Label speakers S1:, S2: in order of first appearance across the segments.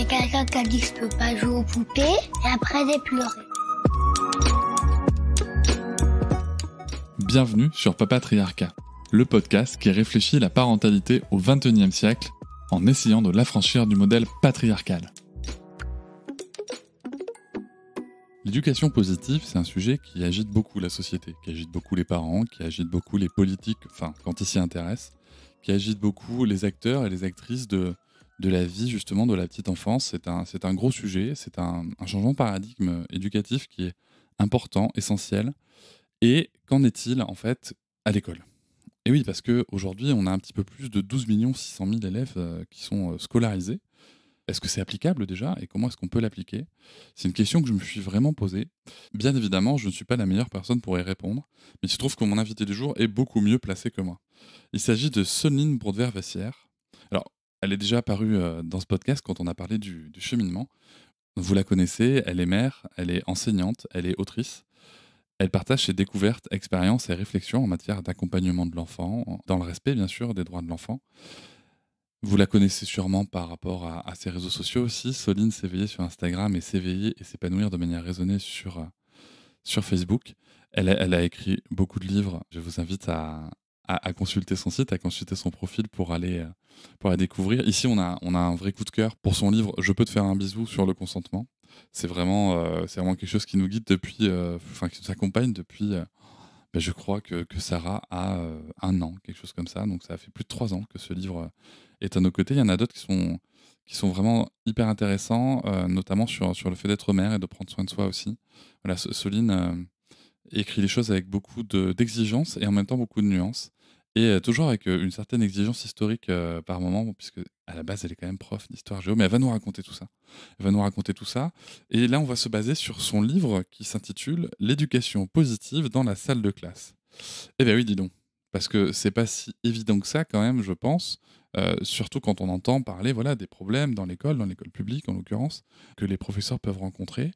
S1: a quelqu'un qui a dit que je peux pas jouer aux poupées, et après j'ai pleuré.
S2: Bienvenue sur Papatriarcat, le podcast qui réfléchit la parentalité au XXIe siècle en essayant de l'affranchir du modèle patriarcal. L'éducation positive, c'est un sujet qui agite beaucoup la société, qui agite beaucoup les parents, qui agite beaucoup les politiques, enfin quand ils s'y intéressent, qui agite beaucoup les acteurs et les actrices de la vie justement de la petite enfance. C'est un gros sujet, c'est un changement de paradigme éducatif qui est important, essentiel. Et qu'en est-il en fait à l'école ? Et oui, parce qu'aujourd'hui, on a un petit peu plus de 12 600 000 élèves qui sont scolarisés. Est-ce que c'est applicable déjà et comment est-ce qu'on peut l'appliquer ? C'est une question que je me suis vraiment posée. Bien évidemment, je ne suis pas la meilleure personne pour y répondre, mais il se trouve que mon invité du jour est beaucoup mieux placé que moi. Il s'agit de Soline Broadvert-Vassière. Alors, elle est déjà apparue dans ce podcast quand on a parlé du cheminement. Vous la connaissez, elle est mère, elle est enseignante, elle est autrice. Elle partage ses découvertes, expériences et réflexions en matière d'accompagnement de l'enfant, dans le respect bien sûr des droits de l'enfant. Vous la connaissez sûrement par rapport à ses réseaux sociaux aussi. Soline s'éveiller sur Instagram et s'éveiller et s'épanouir de manière raisonnée sur Facebook. Elle a écrit beaucoup de livres. Je vous invite à consulter son site, à consulter son profil pour aller découvrir. Ici, on a un vrai coup de cœur pour son livre « Je peux te faire un bisou sur le consentement ». C'est vraiment quelque chose qui nous guide depuis, qui nous accompagne depuis, je crois que Sarah a 1 an, quelque chose comme ça. Donc ça fait plus de 3 ans que ce livre est à nos côtés. Il y en a d'autres qui sont vraiment hyper intéressants, notamment sur le fait d'être mère et de prendre soin de soi aussi. Voilà, Soline écrit les choses avec beaucoup d'exigence et en même temps beaucoup de nuances. Et toujours avec une certaine exigence historique par moment, puisque à la base, elle est quand même prof d'histoire géo, mais elle va nous raconter tout ça. Elle va nous raconter tout ça. Et là, on va se baser sur son livre qui s'intitule « L'éducation positive dans la salle de classe ». Eh bien oui, dis donc. Parce que c'est pas si évident que ça, quand même, je pense. Surtout quand on entend parler des problèmes dans l'école publique en l'occurrence, que les professeurs peuvent rencontrer.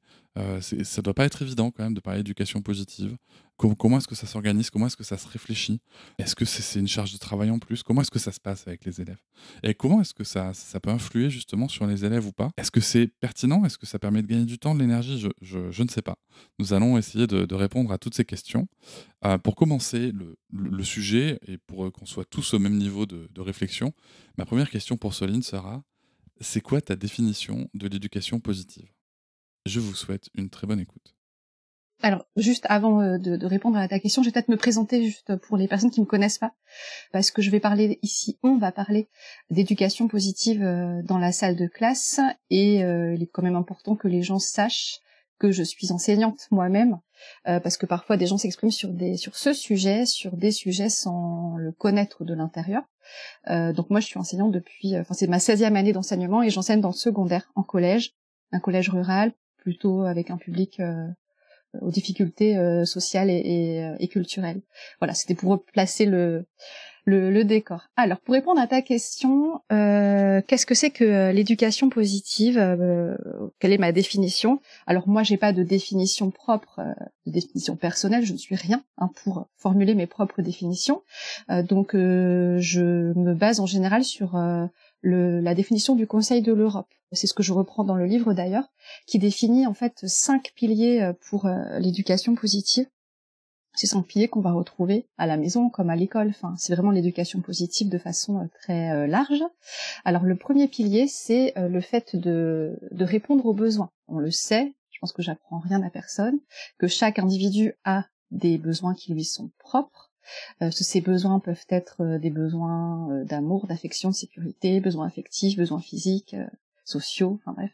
S2: Ça doit pas être évident quand même de parler d'éducation positive. Comment est-ce que ça s'organise ? Comment est-ce que ça se réfléchit ? Est-ce que c'est une charge de travail en plus ? Comment est-ce que ça se passe avec les élèves ? Et comment est-ce que ça peut influer justement sur les élèves ou pas ? Est-ce que c'est pertinent ? Est-ce que ça permet de gagner du temps, de l'énergie ? Je ne sais pas. Nous allons essayer de répondre à toutes ces questions. Pour commencer le sujet et pour qu'on soit tous au même niveau de réflexion, ma première question pour Soline sera: c'est quoi ta définition de l'éducation positive ? Je vous souhaite une très bonne écoute.
S3: Alors, juste avant de répondre à ta question, je vais peut-être me présenter juste pour les personnes qui me connaissent pas, parce que on va parler d'éducation positive dans la salle de classe, et il est quand même important que les gens sachent que je suis enseignante moi-même, parce que parfois des gens s'expriment sur des sujets sans le connaître de l'intérieur. Donc moi, je suis enseignante depuis, c'est ma 16e année d'enseignement, et j'enseigne dans le secondaire, en collège, un collège rural, plutôt avec un public aux difficultés sociales et culturelles. Voilà, c'était pour replacer le décor. Alors, pour répondre à ta question, qu'est-ce que c'est que l'éducation positive ? Quelle est ma définition ? Alors moi, j'ai pas de définition propre, de définition personnelle. Je ne suis rien pour formuler mes propres définitions. Donc, je me base en général sur la définition du Conseil de l'Europe. C'est ce que je reprends dans le livre d'ailleurs, qui définit en fait 5 piliers pour l'éducation positive. Ces 5 piliers qu'on va retrouver à la maison comme à l'école. Enfin, c'est vraiment l'éducation positive de façon très large. Alors le premier pilier, c'est le fait de répondre aux besoins. On le sait, je pense que j'apprends rien à personne, que chaque individu a des besoins qui lui sont propres. Ces besoins peuvent être des besoins d'amour, d'affection, de sécurité, besoins affectifs, besoins physiques, sociaux, enfin bref,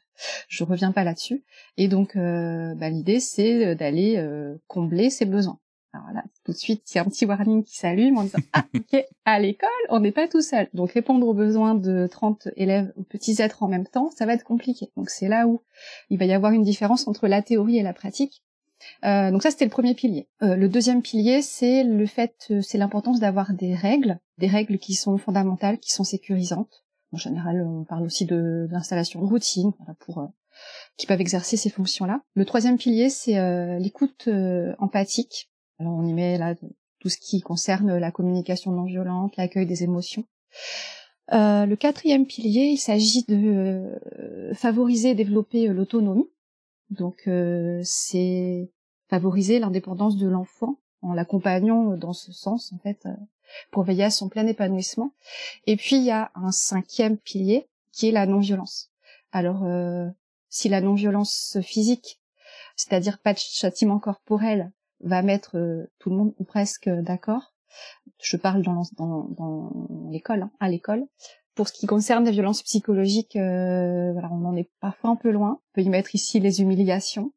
S3: je reviens pas là-dessus. Et donc l'idée c'est d'aller combler ces besoins. Alors là, tout de suite, il y a un petit warning qui s'allume en disant « Ah, ok, à l'école, on n'est pas tout seul. » Donc répondre aux besoins de 30 élèves, aux petits êtres en même temps, ça va être compliqué. Donc c'est là où il va y avoir une différence entre la théorie et la pratique. Donc ça, c'était le premier pilier. Le deuxième pilier, c'est l'importance d'avoir des règles qui sont fondamentales, qui sont sécurisantes. En général, on parle aussi d'installation de routine, qui peuvent exercer ces fonctions-là. Le troisième pilier, c'est l'écoute empathique. Alors on y met là tout ce qui concerne la communication non violente, l'accueil des émotions. Le quatrième pilier, il s'agit de favoriser et développer l'autonomie. Donc, c'est favoriser l'indépendance de l'enfant en l'accompagnant dans ce sens, en fait, pour veiller à son plein épanouissement. Et puis, il y a un cinquième pilier qui est la non-violence. Alors, si la non-violence physique, c'est-à-dire pas de châtiment corporel, va mettre tout le monde ou presque d'accord, je parle dans l'école, à l'école. Pour ce qui concerne les violences psychologiques, voilà, on en est parfois un peu loin. On peut y mettre ici les humiliations.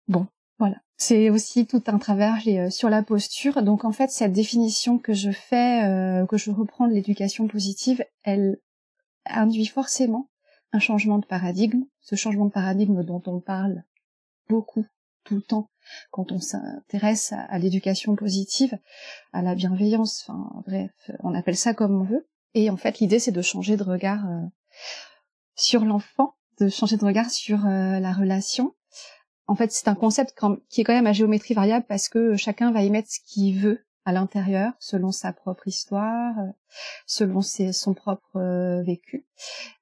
S3: Bon, voilà. C'est aussi tout un travers sur la posture. Donc en fait, cette définition que je fais, que je reprends de l'éducation positive, elle induit forcément un changement de paradigme. Ce changement de paradigme dont on parle beaucoup, tout le temps, quand on s'intéresse à l'éducation positive, à la bienveillance, enfin bref, on appelle ça comme on veut. Et en fait, l'idée, c'est de changer de regard sur l'enfant, de changer de regard sur la relation. En fait, c'est un concept qui est quand même à géométrie variable parce que chacun va y mettre ce qu'il veut à l'intérieur, selon sa propre histoire, selon son propre vécu.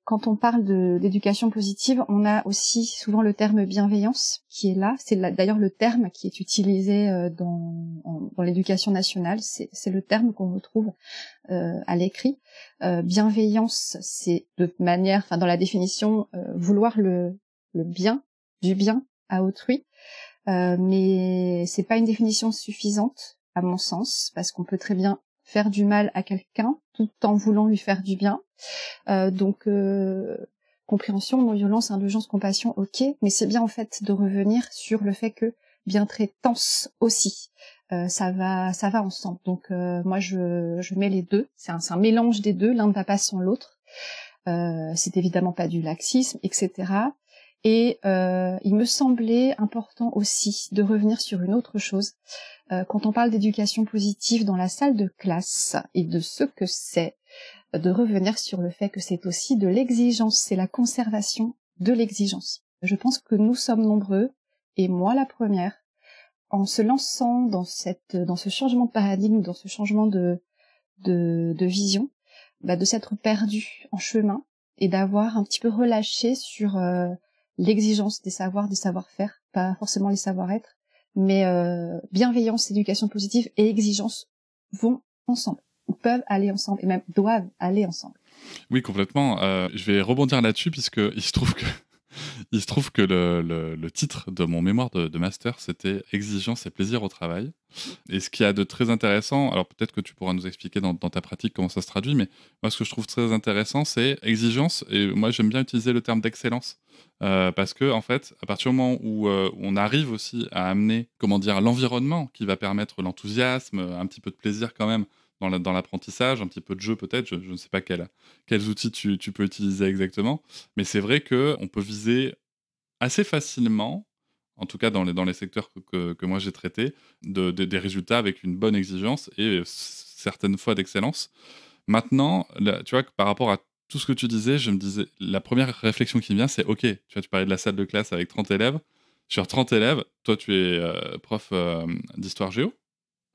S3: Quand on parle d'éducation positive, on a aussi souvent le terme bienveillance qui est là. C'est d'ailleurs le terme qui est utilisé dans l'éducation nationale. C'est le terme qu'on retrouve à l'écrit. Bienveillance, c'est de manière, enfin dans la définition, vouloir le bien, du bien à autrui. Mais c'est pas une définition suffisante à mon sens, parce qu'on peut très bien faire du mal à quelqu'un tout en voulant lui faire du bien. Donc compréhension, non-violence, indulgence, compassion, ok, mais c'est bien en fait de revenir sur le fait que bientraitance aussi, ça va ensemble. Donc moi je mets les deux, c'est un mélange des deux, l'un ne va pas sans l'autre. C'est évidemment pas du laxisme, etc. Et il me semblait important aussi de revenir sur une autre chose. Quand on parle d'éducation positive dans la salle de classe et de ce que c'est, de revenir sur le fait que c'est aussi de l'exigence, c'est la conservation de l'exigence. Je pense que nous sommes nombreux, et moi la première, en se lançant dans ce changement de paradigme, dans ce changement de vision, de s'être perdu en chemin et d'avoir un petit peu relâché sur l'exigence des savoirs, des savoir-faire, pas forcément les savoir-être, mais bienveillance, éducation positive et exigence vont ensemble. Ils peuvent aller ensemble et même doivent aller ensemble.
S2: Oui, complètement. Je vais rebondir là-dessus puisque il se trouve que le titre de mon mémoire de master, c'était Exigence et plaisir au travail. Et ce qu'il y a de très intéressant, alors peut-être que tu pourras nous expliquer dans ta pratique comment ça se traduit, mais moi ce que je trouve très intéressant, c'est exigence, et moi j'aime bien utiliser le terme d'excellence, parce que en fait, à partir du moment où on arrive aussi à amener, comment dire, l'environnement qui va permettre l'enthousiasme, un petit peu de plaisir quand même dans l'apprentissage, un petit peu de jeu peut-être, je ne sais pas quels outils tu peux utiliser exactement, mais c'est vrai qu'on peut viser assez facilement, en tout cas dans les secteurs que moi j'ai traités, des résultats avec une bonne exigence et certaines fois d'excellence. Maintenant, là, tu vois, que par rapport à tout ce que tu disais, je me disais, la première réflexion qui me vient, c'est OK, tu vois, tu parlais de la salle de classe avec 30 élèves. Sur 30 élèves, toi tu es prof d'histoire géo.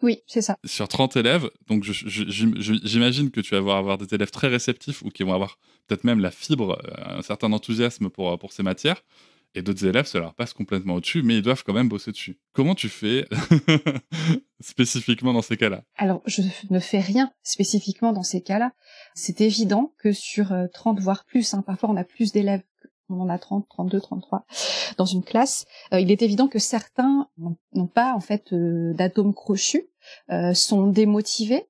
S3: Oui, c'est ça.
S2: Sur 30 élèves, donc j'imagine que tu vas avoir des élèves très réceptifs ou qui vont avoir peut-être même la fibre, un certain enthousiasme pour ces matières. Et d'autres élèves, ça leur passe complètement au-dessus, mais ils doivent quand même bosser dessus. Comment tu fais spécifiquement dans ces cas-là?
S3: Alors, je ne fais rien spécifiquement dans ces cas-là. C'est évident que sur 30, voire plus, parfois on a plus d'élèves, on en a 30, 32, 33 dans une classe, il est évident que certains n'ont pas en fait d'atomes crochus, sont démotivés.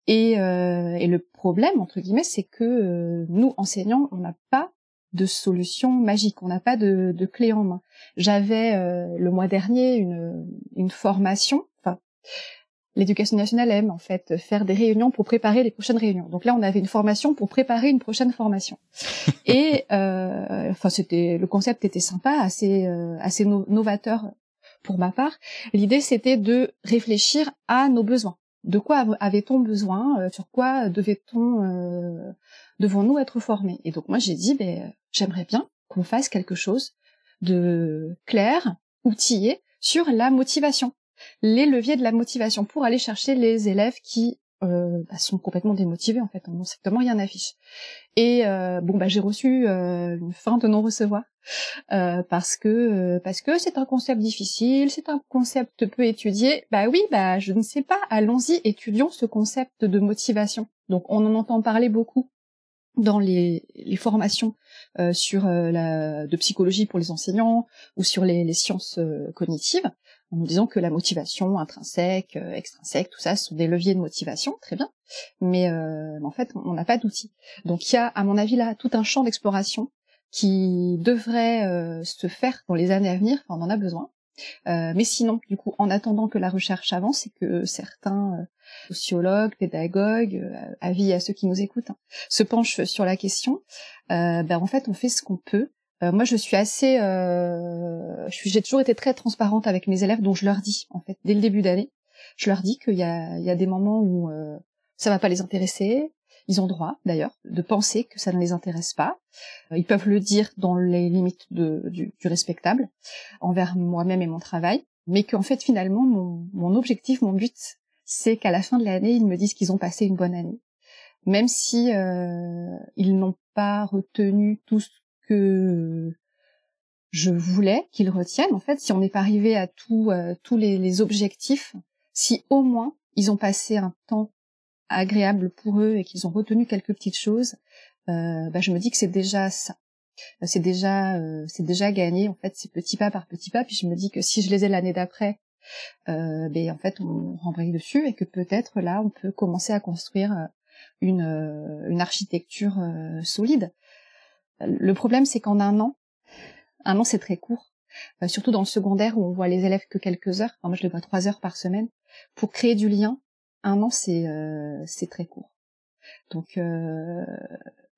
S3: Et le problème, entre guillemets, c'est que nous, enseignants, on n'a pas de solution magique, on n'a pas de clé en main. J'avais le mois dernier une formation, enfin l'éducation nationale aime en fait faire des réunions pour préparer les prochaines réunions. Donc là on avait une formation pour préparer une prochaine formation. Et enfin le concept était sympa, assez novateur pour ma part. L'idée c'était de réfléchir à nos besoins. De quoi avait-on besoin, sur quoi devons-nous être formés? Et donc moi j'ai dit j'aimerais bien qu'on fasse quelque chose de clair, outillé sur la motivation, les leviers de la motivation pour aller chercher les élèves qui sont complètement démotivés en fait, n'ont strictement rien affiche. Et j'ai reçu une fin de non-recevoir parce que c'est un concept difficile, c'est un concept peu étudié. Je ne sais pas, allons-y, étudions ce concept de motivation. Donc on en entend parler beaucoup dans les formations de psychologie pour les enseignants ou sur les sciences cognitives, en nous disant que la motivation intrinsèque, extrinsèque, tout ça, ce sont des leviers de motivation, très bien, mais en fait, on n'a pas d'outils. Donc il y a, à mon avis, là, tout un champ d'exploration qui devrait se faire dans les années à venir, on en a besoin. Mais sinon, du coup, en attendant que la recherche avance et que certains sociologues, pédagogues, avis à ceux qui nous écoutent, se penchent sur la question, en fait, on fait ce qu'on peut. Moi, je suis j'ai toujours été très transparente avec mes élèves, donc je leur dis, en fait, dès le début d'année, je leur dis qu'il y a des moments où ça va pas les intéresser. Ils ont droit, d'ailleurs, de penser que ça ne les intéresse pas. Ils peuvent le dire dans les limites du respectable, envers moi-même et mon travail, mais qu'en fait, finalement, mon objectif, mon but, c'est qu'à la fin de l'année, ils me disent qu'ils ont passé une bonne année. Même si ils n'ont pas retenu tout ce que je voulais qu'ils retiennent, en fait, si on n'est pas arrivé à tous les objectifs, si au moins ils ont passé un temps agréable pour eux et qu'ils ont retenu quelques petites choses, je me dis que c'est déjà ça. C'est déjà gagné, en fait, c'est petit pas par petit pas. Puis je me dis que si je les ai l'année d'après, en fait, on rembraye dessus et que peut-être là, on peut commencer à construire une architecture solide. Le problème, c'est qu'en un an c'est très court, surtout dans le secondaire où on voit les élèves que quelques heures. Enfin, moi, je les vois 3 heures par semaine. Pour créer du lien, un an, c'est très court. Donc,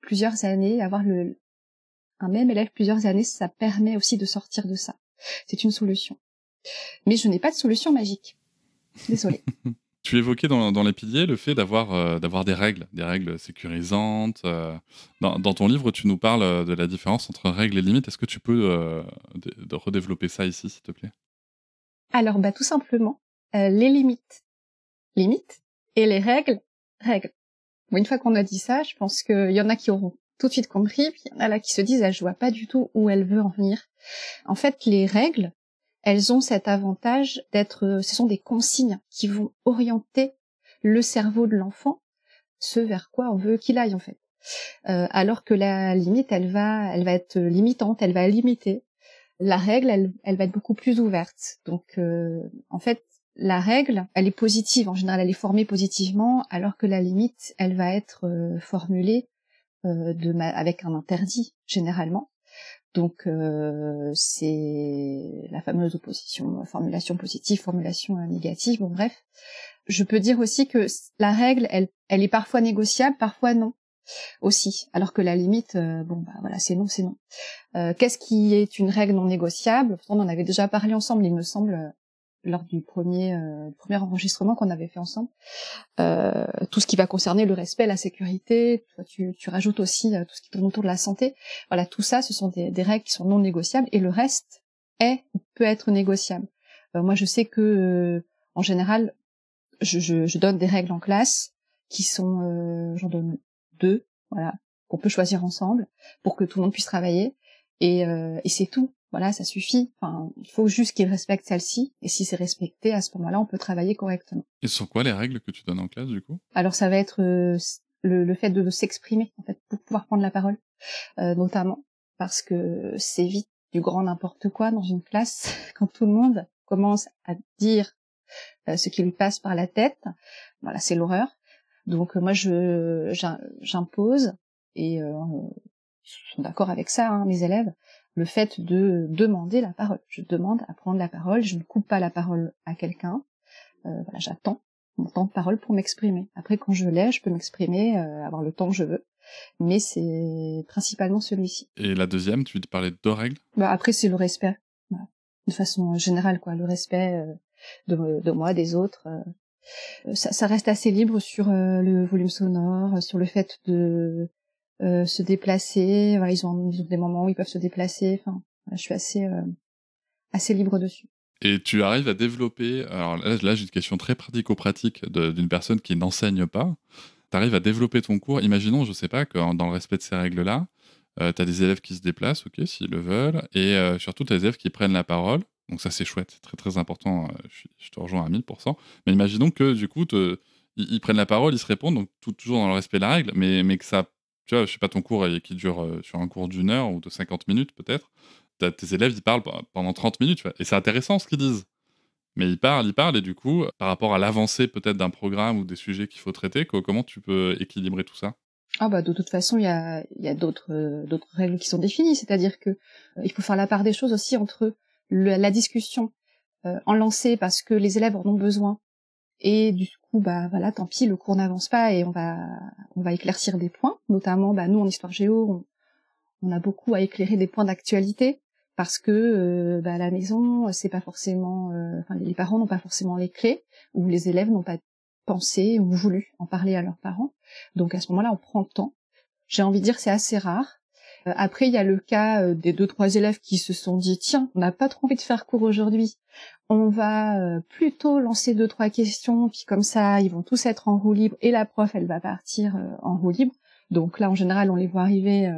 S3: plusieurs années, avoir un même élève plusieurs années, ça permet aussi de sortir de ça. C'est une solution. Mais je n'ai pas de solution magique. Désolée.
S2: Tu évoquais dans les piliers le fait d'avoir des règles sécurisantes. Dans ton livre, tu nous parles de la différence entre règles et limites. Est-ce que tu peux redévelopper ça ici, s'il te plaît?
S3: Alors, tout simplement, les limites, et les règles. Bon, une fois qu'on a dit ça, je pense qu'il y en a qui auront tout de suite compris, puis il y en a là qui se disent, je vois pas du tout où elle veut en venir. En fait, les règles, elles ont cet avantage ce sont des consignes qui vont orienter le cerveau de l'enfant, ce vers quoi on veut qu'il aille, en fait. Alors que la limite, elle va être limitante, elle va limiter. La règle, elle va être beaucoup plus ouverte. Donc, en fait, la règle, elle est positive, en général, elle est formée positivement, alors que la limite, elle va être formulée avec un interdit, généralement. Donc, c'est la fameuse opposition, formulation positive, formulation négative, bon bref. Je peux dire aussi que la règle, elle est parfois négociable, parfois non, aussi. Alors que la limite, c'est non, c'est non. Qu'est-ce qui est une règle non négociable? On en avait déjà parlé ensemble, il me semble, lors du premier enregistrement qu'on avait fait ensemble. Tout ce qui va concerner le respect, la sécurité, toi, tu rajoutes aussi tout ce qui tourne autour de la santé. Voilà, tout ça, ce sont des règles qui sont non négociables et le reste peut être négociable. Moi, je sais que en général, je donne des règles en classe qui sont, j'en donne 2, voilà, qu'on peut choisir ensemble pour que tout le monde puisse travailler et c'est tout. Voilà, ça suffit. Enfin, il faut juste qu'ils respectent celle-ci. Et si c'est respecté, à ce moment-là, on peut travailler correctement.
S2: Et sur quoi les règles que tu donnes en classe, du coup?
S3: Alors, ça va être le fait de s'exprimer, en fait, pour pouvoir prendre la parole, notamment, parce que c'est vite du grand n'importe quoi dans une classe quand tout le monde commence à dire ce qui lui passe par la tête. Voilà, c'est l'horreur. Donc, moi, j'impose et ils sont d'accord avec ça, mes élèves, le fait de demander la parole. Je demande à prendre la parole, je ne coupe pas la parole à quelqu'un. J'attends mon temps de parole pour m'exprimer. Après, quand je l'ai, je peux m'exprimer, avoir le temps que je veux. Mais c'est principalement celui-ci.
S2: Et la deuxième, tu parlais de 2 règles?
S3: Après, c'est le respect. Voilà. De façon générale, quoi. Le respect de moi, des autres. Ça reste assez libre sur le volume sonore, sur le fait de se déplacer. Voilà, ils ont des moments où ils peuvent se déplacer. Enfin, je suis assez libre dessus.
S2: Et tu arrives à développer... Alors là j'ai une question très pratico-pratique d'une personne qui n'enseigne pas. Tu arrives à développer ton cours. Imaginons, je sais pas, que dans le respect de ces règles-là, tu as des élèves qui se déplacent, ok, s'ils le veulent, et surtout tu as des élèves qui prennent la parole. Donc ça c'est chouette, c'est très très important, je te rejoins à 1000%. Mais imaginons que du coup, ils prennent la parole, ils se répondent, donc toujours dans le respect de la règle, mais que ça... Tu vois, je sais pas, ton cours qui dure sur un cours d'1 heure ou de 50 minutes peut-être, tes élèves, ils parlent pendant 30 minutes, tu vois, et c'est intéressant ce qu'ils disent. Mais ils parlent, et du coup, par rapport à l'avancée peut-être d'un programme ou des sujets qu'il faut traiter, comment tu peux équilibrer tout ça?
S3: Ah bah de toute façon, il y a d'autres règles qui sont définies, c'est-à-dire que il faut faire la part des choses aussi entre la discussion en lancée parce que les élèves en ont besoin et du coup bah voilà, tant pis, le cours n'avance pas et on va éclaircir des points, notamment bah nous en histoire géo, on a beaucoup à éclairer des points d'actualité parce que bah, à la maison, c'est pas forcément, enfin les parents n'ont pas forcément les clés ou les élèves n'ont pas pensé ou voulu en parler à leurs parents. Donc à ce moment-là, on prend le temps. J'ai envie de dire que c'est assez rare. Après, il y a le cas des 2-3 élèves qui se sont dit tiens, on n'a pas trop envie de faire cours aujourd'hui. On va plutôt lancer 2-3 questions, puis comme ça, ils vont tous être en roue libre et la prof, elle va partir en roue libre. Donc là, en général, on les voit arriver.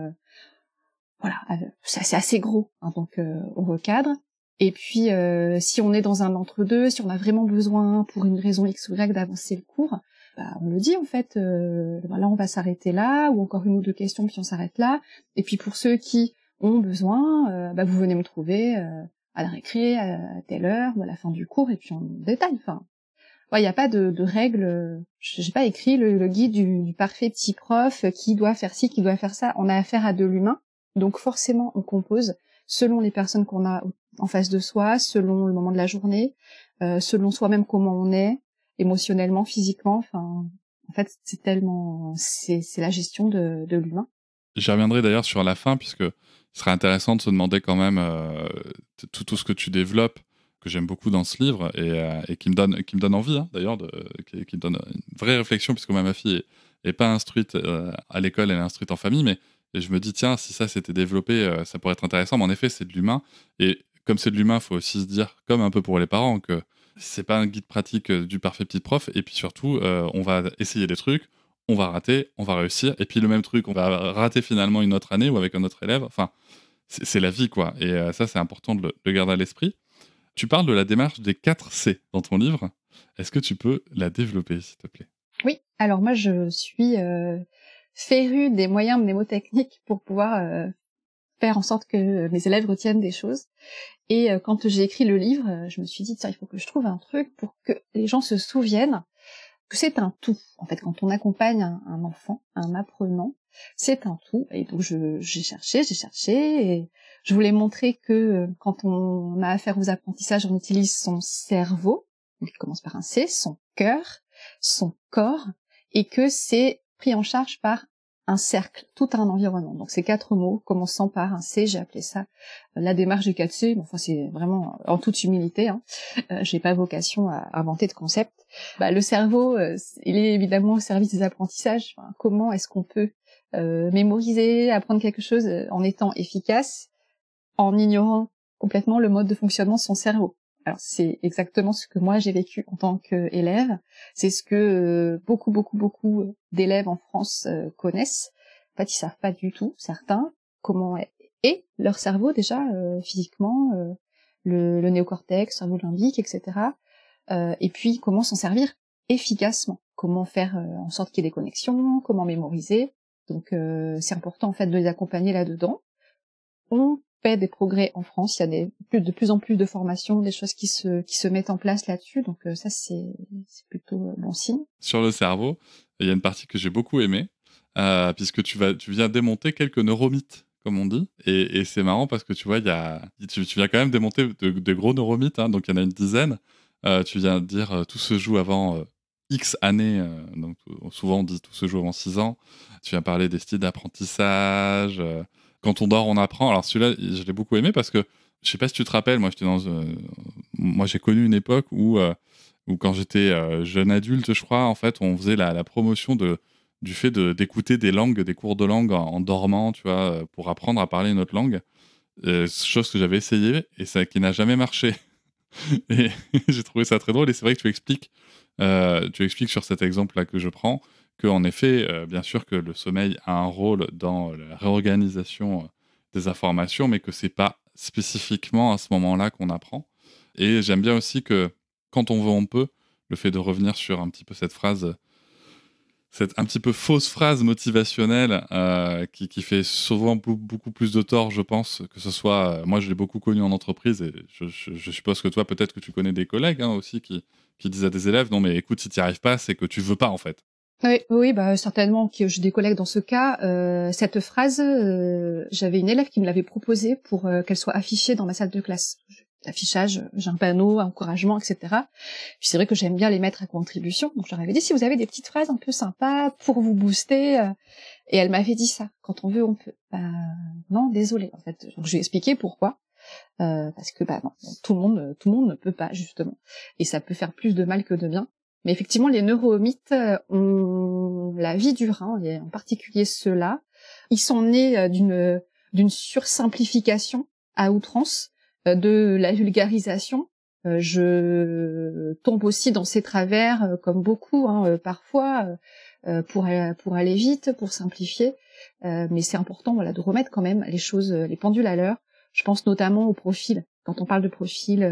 S3: Voilà, c'est assez gros, hein, donc on recadre. Et puis, si on est dans un entre-deux, si on a vraiment besoin, pour une raison X ou Y, d'avancer le cours, bah, on le dit en fait, là on va s'arrêter là, ou encore 1 ou 2 questions, puis on s'arrête là. Et puis pour ceux qui ont besoin, bah, vous venez me trouver à la récré, à telle heure, ou à la fin du cours, et puis on détaille. Enfin, il n'y a pas de règles. J'ai pas écrit le guide du parfait petit prof qui doit faire ci, qui doit faire ça. On a affaire à de l'humain. Donc forcément, on compose selon les personnes qu'on a en face de soi, selon le moment de la journée, selon soi-même comment on est, émotionnellement, physiquement. Enfin, en fait, c'est la gestion de l'humain.
S2: J'y reviendrai d'ailleurs sur la fin, puisque ce serait intéressant de se demander quand même tout ce que tu développes, que j'aime beaucoup dans ce livre, et qui me donne envie, hein, d'ailleurs, qui me donne une vraie réflexion, puisque ma fille est pas instruite à l'école, elle est instruite en famille, mais et je me dis, tiens, si ça s'était développé, ça pourrait être intéressant. Mais en effet, c'est de l'humain. Et comme c'est de l'humain, il faut aussi se dire, comme un peu pour les parents, que c'est pas un guide pratique du parfait petit prof. Et puis surtout, on va essayer des trucs, on va rater, on va réussir. Et puis le même truc, on va rater finalement une autre année ou avec un autre élève. Enfin, c'est la vie, quoi. Et ça, c'est important de le garder à l'esprit. Tu parles de la démarche des 4 C dans ton livre. Est-ce que tu peux la développer, s'il te plaît?
S3: Oui, alors moi je suis férue des moyens mnémotechniques pour pouvoir faire en sorte que mes élèves retiennent des choses. Et quand j'ai écrit le livre, je me suis dit tiens, il faut que je trouve un truc pour que les gens se souviennent que c'est un tout. En fait, quand on accompagne un enfant, un apprenant, c'est un tout. Et donc j'ai cherché, et je voulais montrer que quand on a affaire aux apprentissages, on utilise son cerveau, qui commence par un C, son cœur, son corps, et que c'est pris en charge par un cercle, tout un environnement. Donc ces 4 mots, commençant par un C, j'ai appelé ça la démarche du 4C. Bon, enfin, c'est vraiment en toute humilité. Hein. J'ai pas vocation à inventer de concept. Bah, le cerveau, il est évidemment au service des apprentissages. Enfin, comment est-ce qu'on peut mémoriser, apprendre quelque chose en étant efficace, en ignorant complètement le mode de fonctionnement de son cerveau? Alors c'est exactement ce que moi j'ai vécu en tant qu'élève. C'est ce que beaucoup d'élèves en France connaissent. En fait, ils savent pas du tout, certains, comment est leur cerveau déjà physiquement, le néocortex, le cerveau limbique, etc. Et puis comment s'en servir efficacement, comment faire en sorte qu'il y ait des connexions, comment mémoriser. Donc c'est important en fait de les accompagner là-dedans. On fait des progrès en France, il y a de plus en plus de formations, des choses qui se mettent en place là-dessus, donc ça c'est plutôt bon signe.
S2: Sur le cerveau, il y a une partie que j'ai beaucoup aimée, puisque tu viens démonter quelques neuromythes, comme on dit, et c'est marrant parce que tu vois, tu viens quand même démonter de gros neuromythes, hein, donc il y en a une dizaine. Tu viens de dire tout se joue avant X années, donc souvent on dit tout se joue avant 6 ans. Tu viens parler des styles d'apprentissage. Quand on dort, on apprend. Alors celui-là, je l'ai beaucoup aimé parce que, je sais pas si tu te rappelles, moi j'ai connu une époque où quand j'étais jeune adulte, je crois, en fait, on faisait la promotion du fait d'écouter des cours de langue en dormant, tu vois, pour apprendre à parler une autre langue. Chose que j'avais essayé et qui n'a jamais marché. Et j'ai trouvé ça très drôle. Et c'est vrai que tu expliques sur cet exemple-là que je prends, qu'en effet, bien sûr que le sommeil a un rôle dans la réorganisation des informations, mais que c'est pas spécifiquement à ce moment-là qu'on apprend. Et j'aime bien aussi que quand on veut, on peut, le fait de revenir sur un petit peu cette phrase, cette un petit peu fausse phrase motivationnelle qui fait souvent beaucoup plus de tort, je pense, que ce soit... moi, je l'ai beaucoup connu en entreprise et je suppose que toi, peut-être que tu connais des collègues aussi qui disent à des élèves, non mais écoute, si tu n'y arrives pas, c'est que tu veux pas en fait.
S3: Oui, oui, bah certainement que j'ai des collègues dans ce cas. Cette phrase, j'avais une élève qui me l'avait proposée pour qu'elle soit affichée dans ma salle de classe. L'affichage, j'ai un panneau, encouragement, etc. Puis c'est vrai que j'aime bien les mettre à contribution. Donc je leur avais dit, si vous avez des petites phrases un peu sympas pour vous booster, et elle m'avait dit ça, quand on veut, on peut. Bah non, désolée. En fait, donc je lui ai expliqué pourquoi. Parce que bah non, tout le monde ne peut pas justement, et ça peut faire plus de mal que de bien. Mais effectivement, les neuromythes ont la vie dure, et en particulier ceux-là. Ils sont nés d'une sursimplification à outrance, de la vulgarisation. Je tombe aussi dans ces travers, comme beaucoup, parfois, pour aller vite, pour simplifier. Mais c'est important, voilà, de remettre quand même les choses, les pendules à l'heure. Je pense notamment au profil. Quand on parle de profil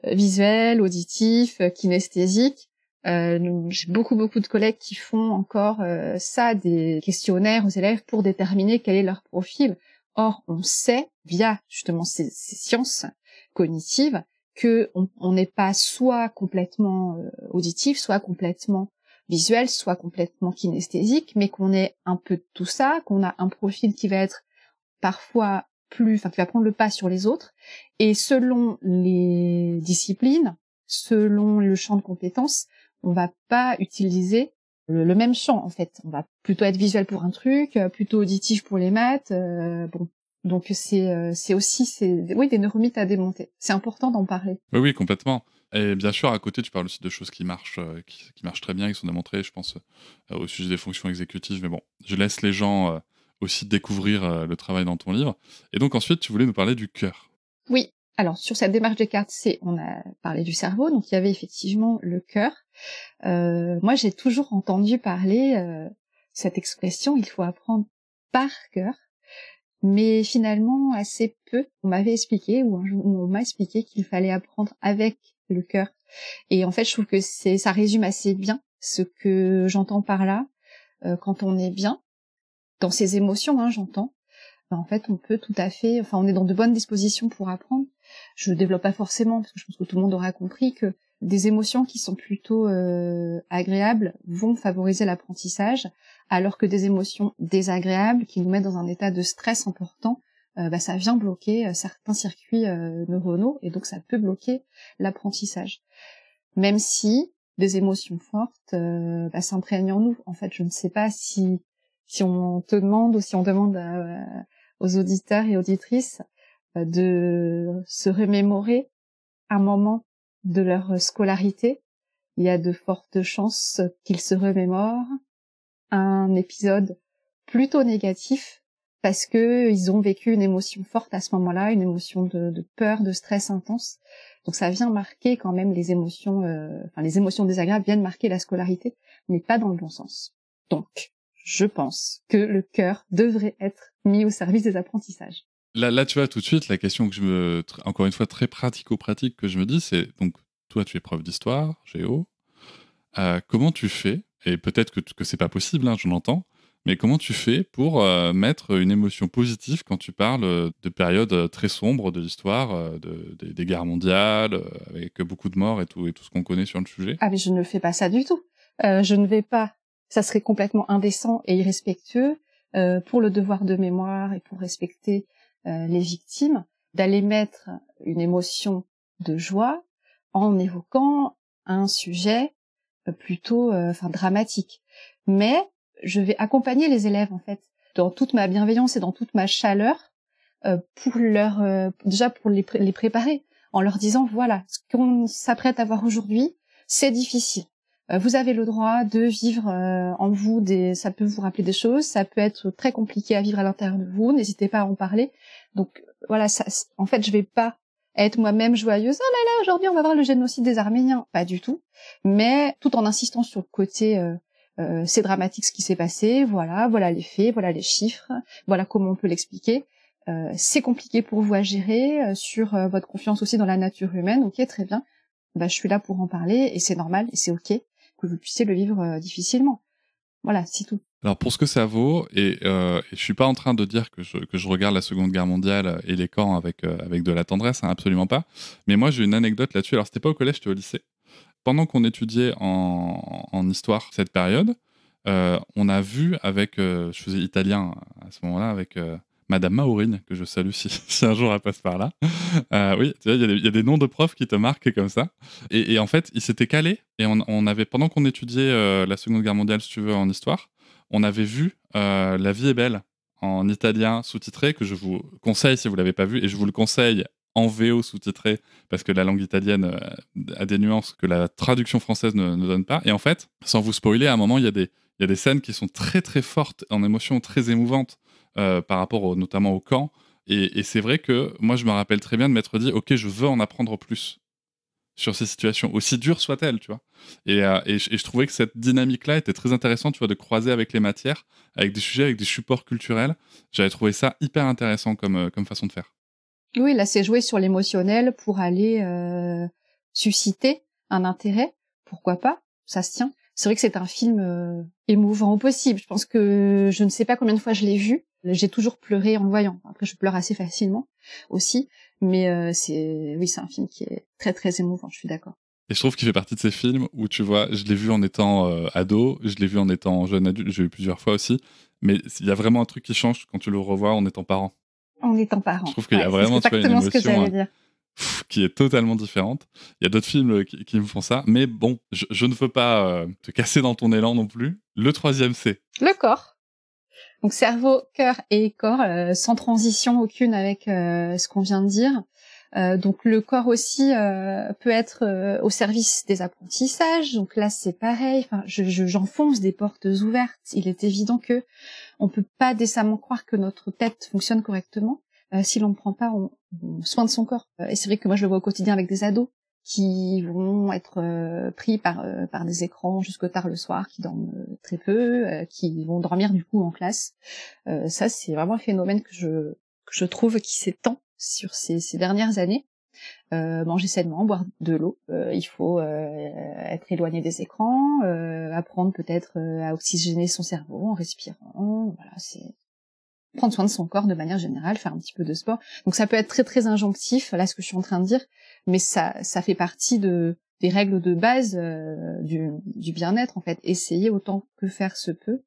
S3: visuel, auditif, kinesthésique, j'ai beaucoup de collègues qui font encore ça, des questionnaires aux élèves pour déterminer quel est leur profil. Or, on sait, via justement ces sciences cognitives, que on n'est pas soit complètement auditif, soit complètement visuel, soit complètement kinesthésique, mais qu'on est un peu de tout ça, qu'on a un profil qui va être parfois qui va prendre le pas sur les autres, et selon les disciplines, selon le champ de compétences, on va pas utiliser le même champ, en fait. On va plutôt être visuel pour un truc, plutôt auditif pour les maths, bon. Donc c'est aussi des neuromythes à démonter. C'est important d'en parler.
S2: Oui, complètement. Et bien sûr, à côté, tu parles aussi de choses qui marchent, qui marchent très bien, qui sont démontrées, je pense, au sujet des fonctions exécutives. Mais bon, je laisse les gens aussi découvrir le travail dans ton livre. Et donc ensuite, tu voulais nous parler du cœur.
S3: Oui. Alors, sur cette démarche Descartes, on a parlé du cerveau, donc il y avait effectivement le cœur. Moi, j'ai toujours entendu parler cette expression, il faut apprendre par cœur. Mais finalement, assez peu, on m'avait expliqué, ou on m'a expliqué qu'il fallait apprendre avec le cœur. Et en fait, je trouve que ça résume assez bien ce que j'entends par là. Quand on est bien, dans ses émotions, j'entends, en fait, on peut tout à fait, on est dans de bonnes dispositions pour apprendre. Je ne développe pas forcément, parce que je pense que tout le monde aura compris que des émotions qui sont plutôt agréables vont favoriser l'apprentissage, alors que des émotions désagréables qui nous mettent dans un état de stress important, ça vient bloquer certains circuits neuronaux, et donc ça peut bloquer l'apprentissage. Même si des émotions fortes s'imprègnent en nous. En fait, je ne sais pas si on te demande, ou si on demande aux auditeurs et auditrices de se remémorer un moment de leur scolarité, il y a de fortes chances qu'ils se remémorent un épisode plutôt négatif parce que ils ont vécu une émotion forte à ce moment-là, une émotion de peur, de stress intense. Donc ça vient marquer quand même les émotions désagréables viennent marquer la scolarité, mais pas dans le bon sens. Donc, je pense que le cœur devrait être mis au service des apprentissages.
S2: Là, tu vois, tout de suite, la question que encore une fois, très pratico-pratique que je me dis, c'est, donc, toi, tu es prof d'histoire, géo, comment tu fais, et peut-être que c'est pas possible, j'en entends, mais comment tu fais pour mettre une émotion positive quand tu parles de périodes très sombres de l'histoire, des guerres mondiales, avec beaucoup de morts et tout ce qu'on connaît sur le sujet?
S3: Ah, mais je ne fais pas ça du tout. Je ne vais pas, ça serait complètement indécent et irrespectueux pour le devoir de mémoire et pour respecter les victimes, d'aller mettre une émotion de joie en évoquant un sujet plutôt dramatique. Mais je vais accompagner les élèves, en fait, dans toute ma bienveillance et dans toute ma chaleur pour déjà pour les préparer, en leur disant, voilà, ce qu'on s'apprête à voir aujourd'hui, c'est difficile. Vous avez le droit de vivre en vous ça peut vous rappeler des choses, ça peut être très compliqué à vivre à l'intérieur de vous, n'hésitez pas à en parler. Donc voilà, en fait, je vais pas être moi-même joyeuse. Oh là là, aujourd'hui on va voir le génocide des Arméniens. Pas du tout. Mais tout en insistant sur le côté c'est dramatique ce qui s'est passé, voilà les faits, voilà les chiffres, voilà comment on peut l'expliquer. C'est compliqué pour vous à gérer, sur votre confiance aussi dans la nature humaine, ok, très bien. Je suis là pour en parler, et c'est normal, et c'est ok que vous puissiez le vivre difficilement. Voilà, c'est tout.
S2: Alors pour ce que ça vaut, et je suis pas en train de dire que je regarde la Seconde Guerre mondiale et les camps avec de la tendresse, hein, absolument pas. Mais moi j'ai une anecdote là-dessus. Alors c'était pas au collège, c'était au lycée. Pendant qu'on étudiait en histoire cette période, on a vu avec, je faisais italien à ce moment-là, avec Madame Maurine, que je salue si un jour elle passe par là. Oui, tu vois, il y a des noms de profs qui te marquent comme ça. Et en fait, ils s'étaient calés, et on avait, pendant qu'on étudiait la Seconde Guerre mondiale, si tu veux, en histoire, on avait vu La vie est belle en italien sous-titré, que je vous conseille si vous l'avez pas vu, et je vous le conseille en VO sous-titré, parce que la langue italienne a des nuances que la traduction française ne donne pas. Et en fait, sans vous spoiler, à un moment, il y a des scènes qui sont très très fortes, en émotions très émouvantes, par rapport notamment au camp. Et c'est vrai que moi, je me rappelle très bien de m'être dit, ok, je veux en apprendre plus sur ces situations, aussi dures soient-elles, tu vois. Et je trouvais que cette dynamique-là était très intéressante, tu vois, de croiser avec les matières, avec des sujets, avec des supports culturels. J'avais trouvé ça hyper intéressant comme façon de faire.
S3: Oui, là, c'est jouer sur l'émotionnel pour aller susciter un intérêt. Pourquoi pas? Ça se tient. C'est vrai que c'est un film émouvant au possible. Je pense que je ne sais pas combien de fois je l'ai vu. J'ai toujours pleuré en le voyant. Après, je pleure assez facilement aussi. Mais c'est un film qui est très, très émouvant. Je suis d'accord.
S2: Et je trouve qu'il fait partie de ces films où, tu vois, je l'ai vu en étant ado, je l'ai vu en étant jeune adulte, j'ai vu plusieurs fois aussi. Mais il y a vraiment un truc qui change quand tu le revois en étant parent.
S3: En étant parent.
S2: Je trouve qu'il y a vraiment, tu vois, une
S3: ce que j'allais
S2: émotion
S3: dire.
S2: Qui est totalement différente. Il y a d'autres films qui me font ça. Mais bon, je ne veux pas te casser dans ton élan non plus. Le troisième, c'est
S3: le corps. Donc cerveau, cœur et corps, sans transition aucune avec ce qu'on vient de dire. Donc le corps aussi peut être au service des apprentissages. Donc là c'est pareil. Enfin, j'enfonce des portes ouvertes. Il est évident que on peut pas décemment croire que notre tête fonctionne correctement si l'on ne prend pas soin de son corps. Et c'est vrai que moi je le vois au quotidien avec des ados qui vont être pris par des écrans jusque tard le soir, qui dorment très peu, qui vont dormir du coup en classe. Ça c'est vraiment un phénomène que je trouve qui s'étend sur ces dernières années. Manger sainement, boire de l'eau, il faut être éloigné des écrans, apprendre peut-être à oxygéner son cerveau en respirant. Voilà, c'est prendre soin de son corps de manière générale, faire un petit peu de sport. Donc ça peut être très très injonctif, là ce que je suis en train de dire, mais ça fait partie des règles de base du bien-être en fait. Essayer autant que faire se peut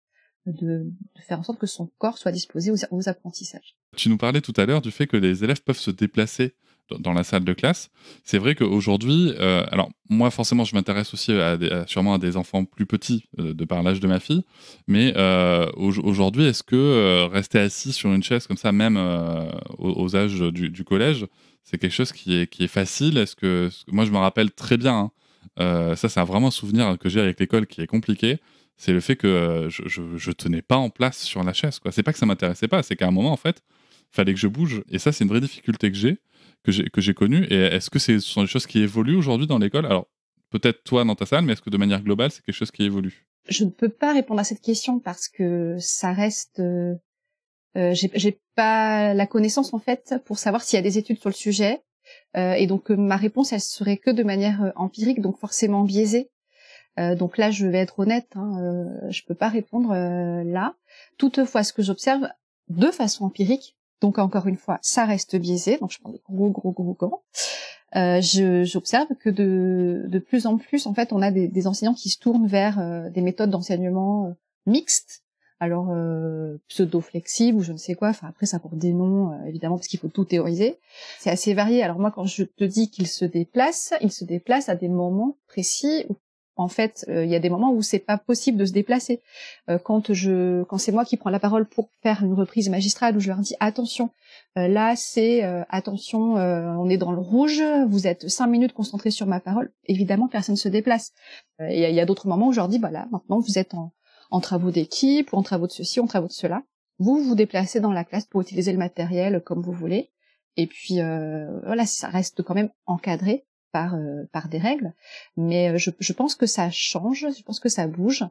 S3: de faire en sorte que son corps soit disposé aux apprentissages.
S2: Tu nous parlais tout à l'heure du fait que les élèves peuvent se déplacer dans la salle de classe. C'est vrai qu'aujourd'hui, alors moi forcément je m'intéresse aussi sûrement à des enfants plus petits de par l'âge de ma fille, mais aujourd'hui est-ce que rester assis sur une chaise comme ça, même aux âges du collège, c'est quelque chose qui est facile? Est-ce que moi je me rappelle très bien, hein, ça c'est vraiment un souvenir que j'ai avec l'école qui est compliqué. C'est le fait que je tenais pas en place sur la chaise, quoi. C'est pas que ça m'intéressait pas, c'est qu'à un moment en fait fallait que je bouge, et ça c'est une vraie difficulté que j'ai connue. Et est-ce que ce sont des choses qui évoluent aujourd'hui dans l'école? Alors peut-être toi dans ta salle, mais est-ce que de manière globale c'est quelque chose qui évolue?
S3: Je ne peux pas répondre à cette question parce que ça reste j'ai pas la connaissance en fait pour savoir s'il y a des études sur le sujet, et donc ma réponse elle serait que de manière empirique, donc forcément biaisée. Donc là je vais être honnête, hein, je peux pas répondre là. Toutefois, ce que j'observe de façon empirique, donc encore une fois ça reste biaisé, donc je prends des gros gants, j'observe que de plus en plus en fait on a des enseignants qui se tournent vers des méthodes d'enseignement mixtes, alors pseudo-flexibles ou je ne sais quoi, enfin après ça pour des noms évidemment parce qu'il faut tout théoriser, c'est assez varié. Alors moi quand je te dis qu'ils se déplacent à des moments précis où en fait, il y a des moments où c'est pas possible de se déplacer. Quand c'est moi qui prends la parole pour faire une reprise magistrale où je leur dis attention, là c'est attention, on est dans le rouge, vous êtes 5 minutes concentrés sur ma parole. Évidemment, personne ne se déplace. Il y a d'autres moments où je leur dis bah là maintenant vous êtes en travaux d'équipe ou en travaux de ceci, en travaux de cela. Vous vous déplacez dans la classe pour utiliser le matériel comme vous voulez. Et puis voilà, ça reste quand même encadré par des règles, mais je pense que ça change, je pense que ça bouge.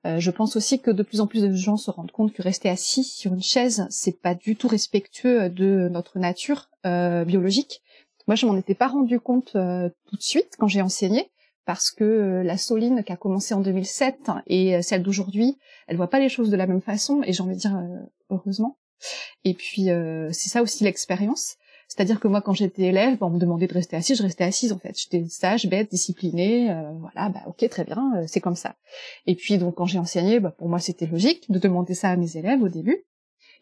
S3: Je pense aussi que de plus en plus de gens se rendent compte que rester assis sur une chaise, c'est pas du tout respectueux de notre nature biologique. Moi, je m'en étais pas rendu compte tout de suite quand j'ai enseigné, parce que la Soline qui a commencé en 2007 et celle d'aujourd'hui, elle voit pas les choses de la même façon, et j'ai envie de dire heureusement. Et puis c'est ça aussi l'expérience. C'est-à-dire que moi, quand j'étais élève, on me demandait de rester assise, je restais assise en fait. J'étais sage, bête, disciplinée, voilà, bah ok, très bien, c'est comme ça. Et puis donc quand j'ai enseigné, bah, pour moi c'était logique de demander ça à mes élèves au début.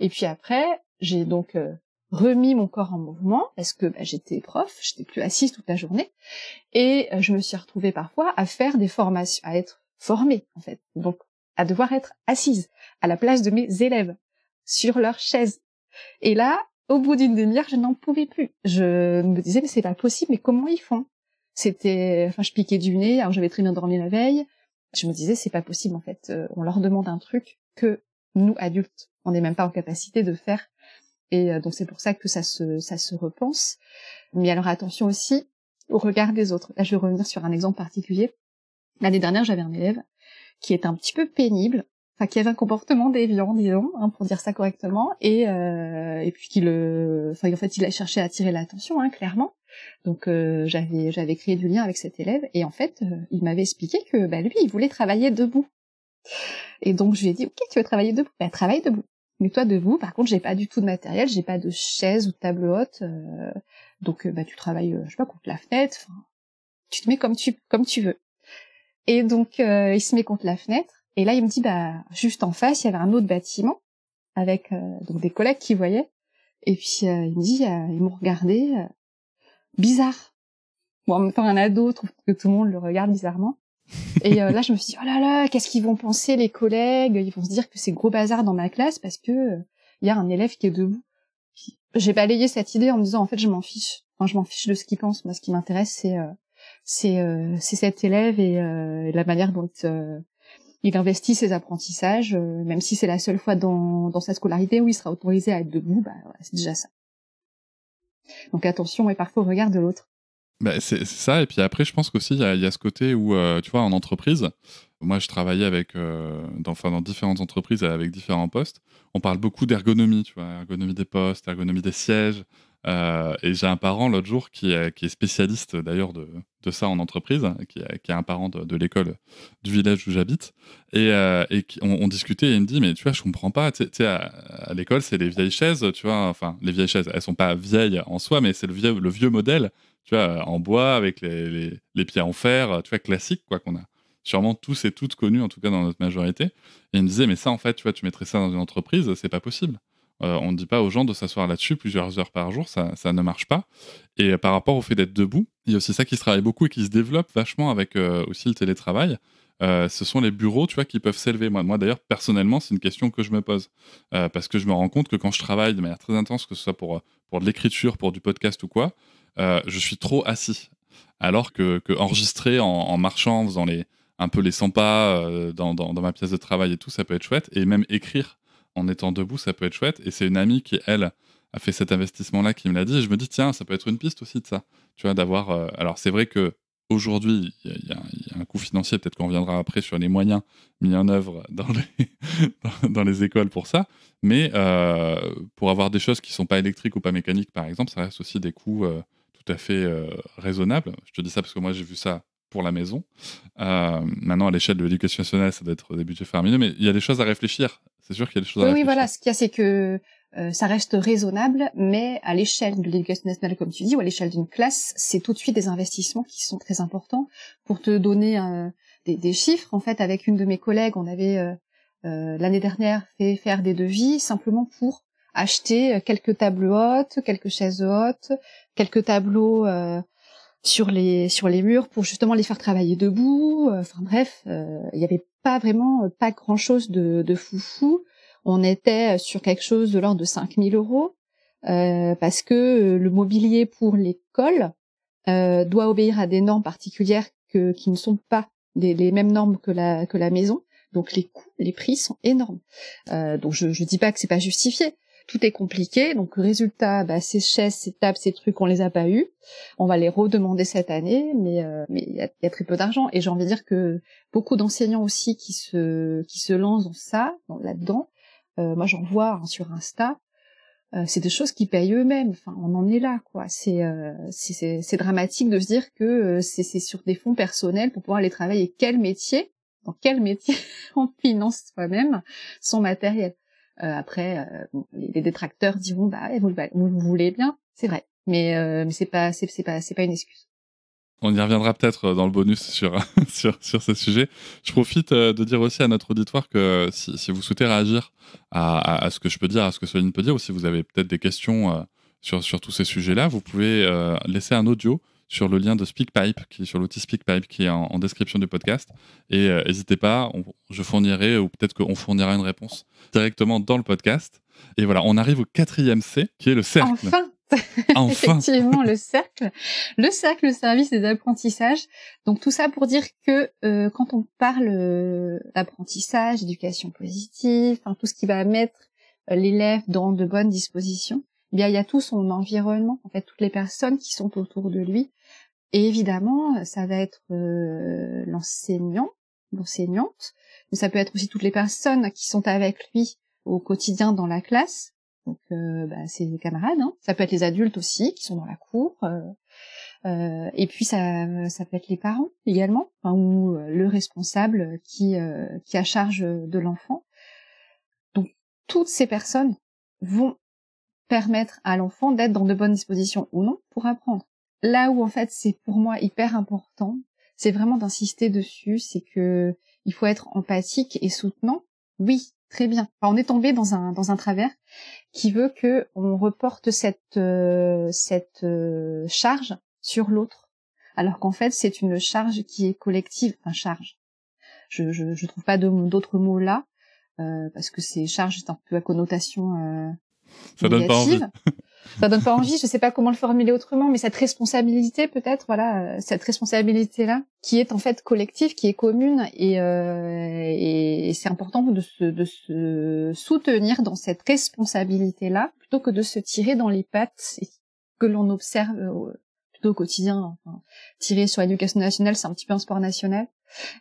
S3: Et puis après, j'ai donc remis mon corps en mouvement parce que bah, j'étais prof, j'étais plus assise toute la journée, et je me suis retrouvée parfois à faire des formations, à être formée en fait, donc à devoir être assise à la place de mes élèves sur leur chaise. Et là, au bout d'une demi-heure, je n'en pouvais plus. Je me disais, mais c'est pas possible, mais comment ils font? Je piquais du nez, alors j'avais très bien dormi la veille. Je me disais, c'est pas possible, en fait. On leur demande un truc que nous, adultes, on n'est même pas en capacité de faire. Et donc c'est pour ça que ça se repense. Mais alors attention aussi au regard des autres. Là, je vais revenir sur un exemple particulier. L'année dernière, j'avais un élève qui était un petit peu pénible, qui avait un comportement déviant, disons, pour dire ça correctement, et puis il a cherché à attirer l'attention, clairement. Donc j'avais créé du lien avec cet élève, et en fait, il m'avait expliqué que lui, il voulait travailler debout. Et donc je lui ai dit, ok, tu veux travailler debout, travaille debout. Mais toi debout, par contre, j'ai pas du tout de matériel, j'ai pas de chaise ou de table haute, donc tu travailles, je sais pas, contre la fenêtre. Tu te mets comme tu veux. Et donc il se met contre la fenêtre. Et là, il me dit, juste en face, il y avait un autre bâtiment avec donc des collègues qui voyaient. Et puis, il me dit, ils m'ont regardé, bizarre. Bon, en même temps, un ado trouve que tout le monde le regarde bizarrement. Et là, je me suis dit, oh là là, qu'est-ce qu'ils vont penser, les collègues? Ils vont se dire que c'est gros bazar dans ma classe parce que il y a un élève qui est debout. Puis, j'ai balayé cette idée en me disant, en fait, je m'en fiche. Enfin, je m'en fiche de ce qu'ils pensent. Moi, ce qui m'intéresse, c'est cet élève et la manière dont il investit ses apprentissages, même si c'est la seule fois dans sa scolarité où il sera autorisé à être debout, voilà, c'est déjà ça. Donc attention, et parfois au regard de l'autre.
S2: C'est ça, et puis après, je pense qu'aussi, il y a ce côté où, tu vois, en entreprise, moi, je travaillais dans différentes entreprises avec différents postes, on parle beaucoup d'ergonomie, tu vois, ergonomie des postes, ergonomie des sièges, et j'ai un parent l'autre jour qui est spécialiste d'ailleurs de ça en entreprise, qui est un parent de l'école du village où j'habite, et on discutait et il me dit, mais tu vois, je comprends pas, tu sais, à l'école, c'est les vieilles chaises, tu vois, enfin, les vieilles chaises, elles sont pas vieilles en soi, mais c'est le vieux modèle, tu vois, en bois, avec les pieds en fer, tu vois, classique, quoi, qu'on a sûrement tous et toutes connus, en tout cas dans notre majorité. Et il me disait, mais ça, en fait, tu vois, tu mettrais ça dans une entreprise, c'est pas possible. On ne dit pas aux gens de s'asseoir là-dessus plusieurs heures par jour, ça ne marche pas. Et par rapport au fait d'être debout, il y a aussi ça qui se travaille beaucoup et qui se développe vachement avec aussi le télétravail. Ce sont les bureaux, tu vois, qui peuvent s'élever. Moi d'ailleurs, personnellement, c'est une question que je me pose. Parce que je me rends compte que quand je travaille de manière très intense, que ce soit pour de l'écriture, pour du podcast ou quoi, je suis trop assis. Alors que enregistrer en marchant, en faisant un peu les 100 pas dans ma pièce de travail et tout, ça peut être chouette. Et même écrire en étant debout, ça peut être chouette. Et c'est une amie qui, elle, a fait cet investissement-là qui me l'a dit. Et je me dis, tiens, ça peut être une piste aussi de ça. Tu vois, d'avoir... alors, c'est vrai que aujourd'hui, il y a un coût financier, peut-être qu'on reviendra après sur les moyens mis en œuvre dans les écoles pour ça. Mais pour avoir des choses qui ne sont pas électriques ou pas mécaniques, par exemple, ça reste aussi des coûts tout à fait raisonnables. Je te dis ça parce que moi, j'ai vu ça pour la maison. Maintenant, à l'échelle de l'éducation nationale, ça doit être des budgets faramineux, mais il y a des choses à réfléchir. C'est sûr qu'il y a des choses à réfléchir.
S3: Oui, voilà. Ce qu'il y a, c'est que ça reste raisonnable, mais à l'échelle de l'éducation nationale, comme tu dis, ou à l'échelle d'une classe, c'est tout de suite des investissements qui sont très importants. Pour te donner des chiffres, en fait, avec une de mes collègues, on avait l'année dernière fait faire des devis simplement pour acheter quelques tables hautes, quelques chaises hautes, quelques tableaux sur les murs pour justement les faire travailler debout. Enfin bref, il y avait pas grand chose de foufou. On était sur quelque chose de l'ordre de 5 000 €, parce que le mobilier pour l'école doit obéir à des normes particulières qui ne sont pas les mêmes normes que la maison. Donc les coûts, les prix sont énormes. Donc je dis pas que c'est pas justifié, tout est compliqué. Donc résultat, ces chaises, ces tables, ces trucs, on les a pas eus. On va les redemander cette année, mais il y a très peu d'argent. Et j'ai envie de dire que beaucoup d'enseignants aussi qui se lancent dans ça, là-dedans. Moi, j'en vois sur Insta. C'est des choses qu'ils payent eux-mêmes. Enfin, on en est là, quoi. C'est dramatique de se dire que c'est sur des fonds personnels pour pouvoir aller travailler. Dans quel métier on finance soi-même son matériel. Après, les détracteurs diront, vous voulez bien, c'est vrai, mais c'est pas une excuse.
S2: On y reviendra peut-être dans le bonus sur ce sujet. Je profite de dire aussi à notre auditoire que si vous souhaitez réagir à ce que je peux dire, à ce que Soline peut dire, ou si vous avez peut-être des questions sur tous ces sujets-là, vous pouvez laisser un audio sur le lien de SpeakPipe, sur l'outil SpeakPipe qui est en description du podcast. Et n'hésitez pas, je fournirai, ou peut-être qu'on fournira une réponse directement dans le podcast. Et voilà, on arrive au 4e C, qui est le cercle.
S3: Enfin. Effectivement, le cercle, le service des apprentissages. Donc tout ça pour dire que quand on parle d'apprentissage, d'éducation positive, tout ce qui va mettre l'élève dans de bonnes dispositions, il y a tout son environnement, en fait, toutes les personnes qui sont autour de lui. Et évidemment, ça va être l'enseignant, l'enseignante, mais ça peut être aussi toutes les personnes qui sont avec lui au quotidien dans la classe. Donc, ses camarades, hein. Ça peut être les adultes aussi qui sont dans la cour. Et puis ça peut être les parents également, ou le responsable qui a charge de l'enfant. Donc, toutes ces personnes vont permettre à l'enfant d'être dans de bonnes dispositions ou non pour apprendre. Là où en fait c'est pour moi hyper important, c'est vraiment d'insister dessus, c'est que il faut être empathique et soutenant. Oui, très bien. On est tombé dans un travers qui veut que on reporte cette charge sur l'autre, alors qu'en fait c'est une charge qui est collective. Charge. Je trouve pas d'autres mots là parce que c'est charge, c'est un peu à connotation
S2: ça donne pas envie.
S3: Ça donne pas envie, je sais pas comment le formuler autrement, mais cette responsabilité peut-être, cette responsabilité-là, qui est en fait collective, qui est commune, et c'est important de se soutenir dans cette responsabilité-là, plutôt que de se tirer dans les pattes, et que l'on observe plutôt au quotidien. Tirer sur l'éducation nationale, c'est un petit peu un sport national,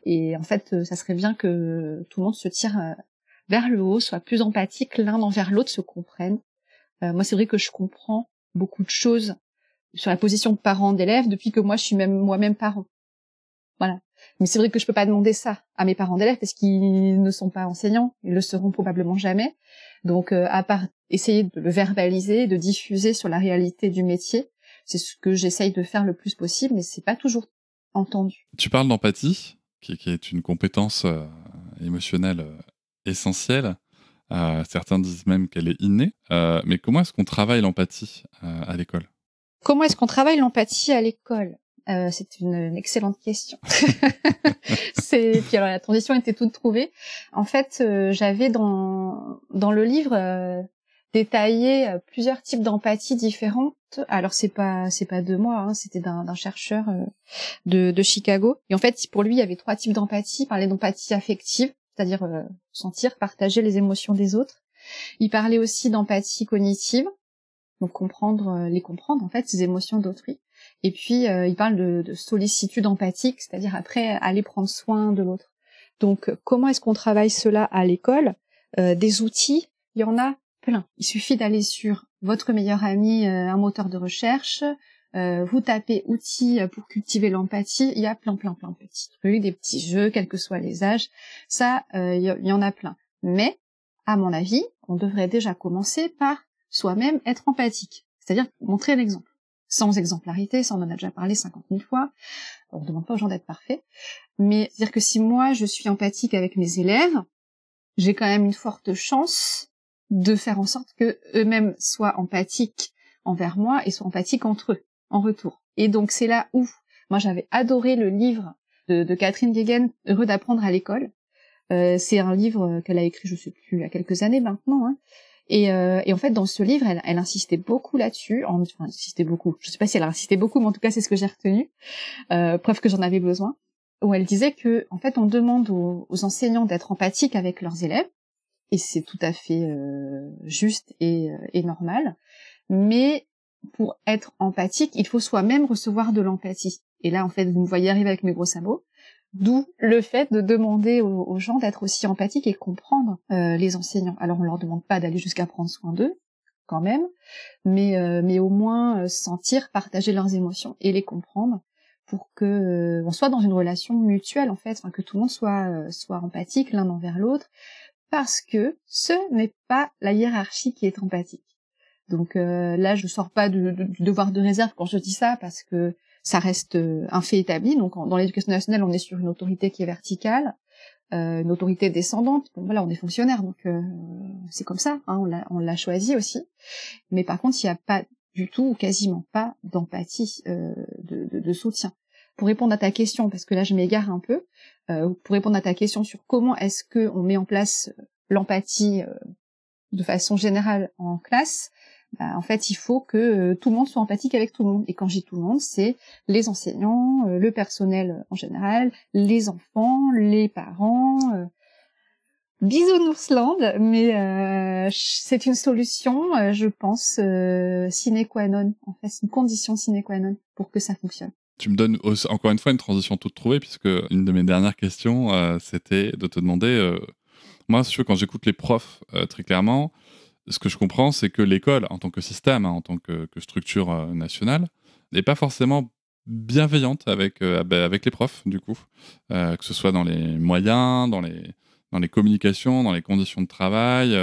S3: et en fait, ça serait bien que tout le monde se tire vers le haut, soit plus empathique l'un envers l'autre, se comprenne. Moi, c'est vrai que je comprends beaucoup de choses sur la position de parent d'élève depuis que moi, je suis moi-même parent. Voilà. Mais c'est vrai que je peux pas demander ça à mes parents d'élèves parce qu'ils ne sont pas enseignants, ils le seront probablement jamais. Donc, à part essayer de le verbaliser, de diffuser sur la réalité du métier, c'est ce que j'essaye de faire le plus possible, mais c'est pas toujours entendu.
S2: Tu parles d'empathie, qui est une compétence émotionnelle essentielle. Certains disent même qu'elle est innée. Mais comment est-ce qu'on travaille l'empathie à l'école ?
S3: Comment est-ce qu'on travaille l'empathie à l'école ? C'est une excellente question. Puis alors la transition était toute trouvée. En fait, j'avais dans le livre détaillé plusieurs types d'empathie différentes. Alors c'est pas de moi, hein, c'était d'un chercheur de Chicago. Et en fait, pour lui, il y avait 3 types d'empathie. Il parlait d'empathie affective, c'est-à-dire sentir, partager les émotions des autres. Il parlait aussi d'empathie cognitive, donc comprendre en fait, ces émotions d'autrui. Et puis il parle de sollicitude empathique, c'est-à-dire après aller prendre soin de l'autre. Donc comment est-ce qu'on travaille cela à l'école ? Des outils, il y en a plein. Il suffit d'aller sur votre meilleur ami, un moteur de recherche. Vous tapez outils pour cultiver l'empathie, il y a plein de petits trucs, des petits jeux, quels que soient les âges. Ça, il y en a plein. Mais, à mon avis, on devrait déjà commencer par soi-même être empathique. C'est-à-dire montrer l'exemple. Sans exemplarité, ça on en a déjà parlé 50 000 fois. On ne demande pas aux gens d'être parfaits. Mais c'est-à-dire que si moi je suis empathique avec mes élèves, j'ai quand même une forte chance de faire en sorte que eux-mêmes soient empathiques envers moi et soient empathiques entre eux. En retour. Et donc c'est là où moi j'avais adoré le livre de Catherine Guéguen, Heureux d'apprendre à l'école. C'est un livre qu'elle a écrit, je sais plus, il y a quelques années maintenant. Hein. Et en fait dans ce livre, elle insistait beaucoup là-dessus. Insistait beaucoup. Je sais pas si elle a insisté beaucoup, mais en tout cas c'est ce que j'ai retenu. Preuve que j'en avais besoin. Où elle disait que en fait on demande aux enseignants d'être empathiques avec leurs élèves. et c'est tout à fait juste et normal. Mais pour être empathique, il faut soi-même recevoir de l'empathie. Et là, en fait, vous me voyez arriver avec mes gros sabots. D'où le fait de demander aux gens d'être aussi empathiques et comprendre les enseignants. Alors, on leur demande pas d'aller jusqu'à prendre soin d'eux, quand même, mais au moins sentir, partager leurs émotions et les comprendre pour que on soit dans une relation mutuelle, en fait, enfin, que tout le monde soit empathique l'un envers l'autre, parce que ce n'est pas la hiérarchie qui est empathique. Donc là, je sors pas du devoir de réserve quand je dis ça, parce que ça reste un fait établi. Donc dans l'éducation nationale, on est sur une autorité qui est verticale, une autorité descendante. Bon, voilà, on est fonctionnaire, donc c'est comme ça, hein, on l'a choisi aussi. Mais par contre, il n'y a pas du tout ou quasiment pas d'empathie, de soutien. Pour répondre à ta question, parce que là je m'égare un peu, pour répondre à ta question sur comment est-ce que on met en place l'empathie de façon générale en classe, en fait, il faut que tout le monde soit empathique avec tout le monde. Et quand je dis tout le monde, c'est les enseignants, le personnel en général, les enfants, les parents. Bisounoursland, mais c'est une solution, je pense, sine qua non. En fait, c'est une condition sine qua non pour que ça fonctionne.
S2: Tu me donnes encore une fois une transition toute trouvée, puisque une de mes dernières questions, c'était de te demander... moi, quand j'écoute les profs, très clairement, ce que je comprends, c'est que l'école, en tant que système, hein, en tant que structure nationale, n'est pas forcément bienveillante avec les profs, du coup. Que ce soit dans les moyens, dans les communications, dans les conditions de travail,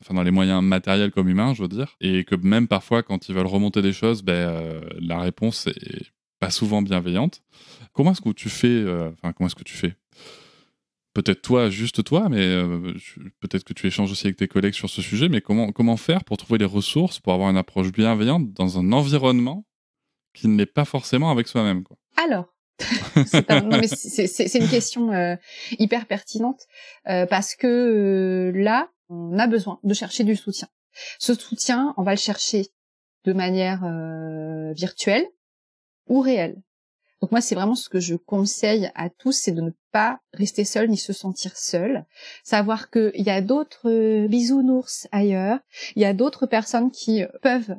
S2: enfin dans les moyens matériels comme humains, je veux dire. Et que même parfois, quand ils veulent remonter des choses, la réponse est pas souvent bienveillante. Comment est-ce que tu fais comment est-ce que tu fais peut-être toi, juste toi, mais peut-être que tu échanges aussi avec tes collègues sur ce sujet, mais comment faire pour trouver les ressources, pour avoir une approche bienveillante dans un environnement qui ne l'est pas forcément avec soi-même, quoi.
S3: Alors, non, mais c'est une question hyper pertinente, parce que là, on a besoin de chercher du soutien. Ce soutien, on va le chercher de manière virtuelle ou réelle. Donc moi, c'est vraiment ce que je conseille à tous, c'est de ne pas rester seul ni se sentir seul. Savoir qu'il y a d'autres bisounours ailleurs, il y a d'autres personnes qui peuvent